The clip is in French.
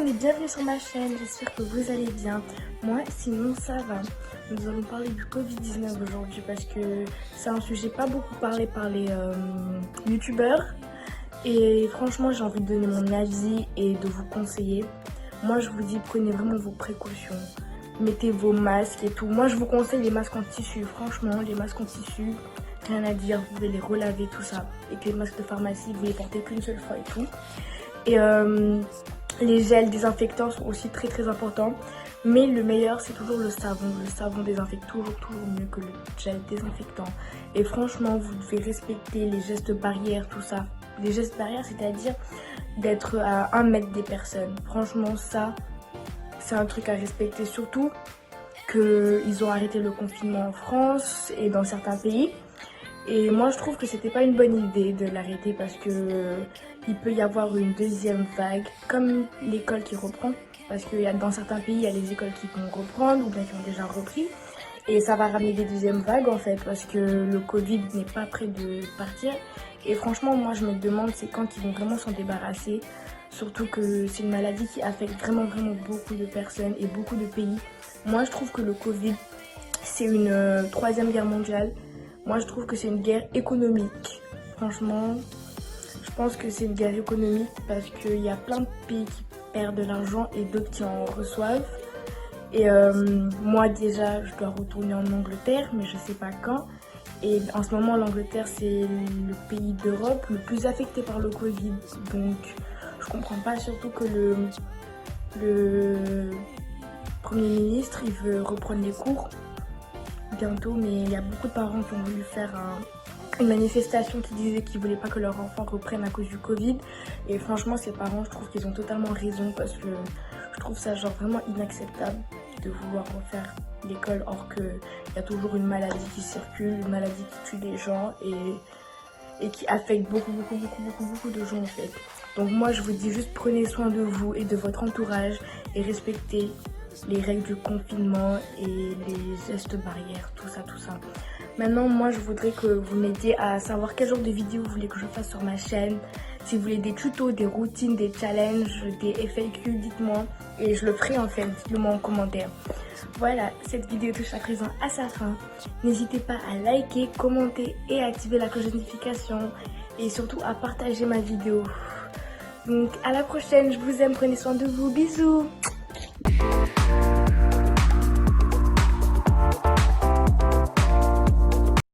monde et bienvenue sur ma chaîne, j'espère que vous allez bien. Moi, sinon ça va. Nous allons parler du Covid-19 aujourd'hui parce que c'est un sujet pas beaucoup parlé par les youtubeurs. Et franchement, j'ai envie de donner mon avis et de vous conseiller. Moi, je vous dis, prenez vraiment vos précautions. Mettez vos masques et tout. Moi, je vous conseille les masques en tissu. Franchement, les masques en tissu, rien à dire. Vous pouvez les relaver, tout ça. Et que les masques de pharmacie, vous les portez qu'une seule fois et tout. Et les gels désinfectants sont aussi très importants. Mais le meilleur, c'est toujours le savon. Le savon désinfecte toujours mieux que le gel désinfectant. Et franchement, vous devez respecter les gestes barrières, tout ça. Les gestes barrières, c'est-à-dire d'être à 1 mètre des personnes. Franchement, ça, c'est un truc à respecter. Surtout qu'ils ont arrêté le confinement en France et dans certains pays. Et moi, je trouve que c'était pas une bonne idée de l'arrêter parce que il peut y avoir une deuxième vague, comme l'école qui reprend. Parce que dans certains pays, il y a les écoles qui vont reprendre ou bien qui ont déjà repris. Et ça va ramener des deuxièmes vagues en fait, parce que le Covid n'est pas prêt de partir. Et franchement, moi, je me demande c'est quand ils vont vraiment s'en débarrasser. Surtout que c'est une maladie qui affecte vraiment beaucoup de personnes et beaucoup de pays. Moi, je trouve que le Covid, c'est une troisième guerre mondiale. Moi, je trouve que c'est une guerre économique. Franchement, je pense que c'est une guerre économique parce qu'il y a plein de pays qui perdent de l'argent et d'autres qui en reçoivent. Et moi, déjà, je dois retourner en Angleterre, mais je sais pas quand. Et en ce moment, l'Angleterre, c'est le pays d'Europe le plus affecté par le Covid. Donc, je comprends pas, surtout que le Premier ministre, il veut reprendre les cours bientôt, mais il y a beaucoup de parents qui ont voulu faire une manifestation qui disait qu'ils voulaient pas que leurs enfants reprennent à cause du Covid. Et franchement, ces parents, je trouve qu'ils ont totalement raison parce que je trouve ça genre vraiment inacceptable de vouloir refaire l'école or qu'il y a toujours une maladie qui circule, une maladie qui tue des gens et qui affecte beaucoup de gens en fait. Donc moi, je vous dis juste prenez soin de vous et de votre entourage et respectez les règles du confinement et les gestes barrières, tout ça. Maintenant, moi, je voudrais que vous m'aidiez à savoir quel genre de vidéo vous voulez que je fasse sur ma chaîne. Si vous voulez des tutos, des routines, des challenges, des FAQ, dites-moi. Et je le ferai en fait, dites-le moi en commentaire. Voilà, cette vidéo touche à présent à sa fin. N'hésitez pas à liker, commenter et activer la cloche de notification. Et surtout à partager ma vidéo. Donc à la prochaine, je vous aime, prenez soin de vous, bisous.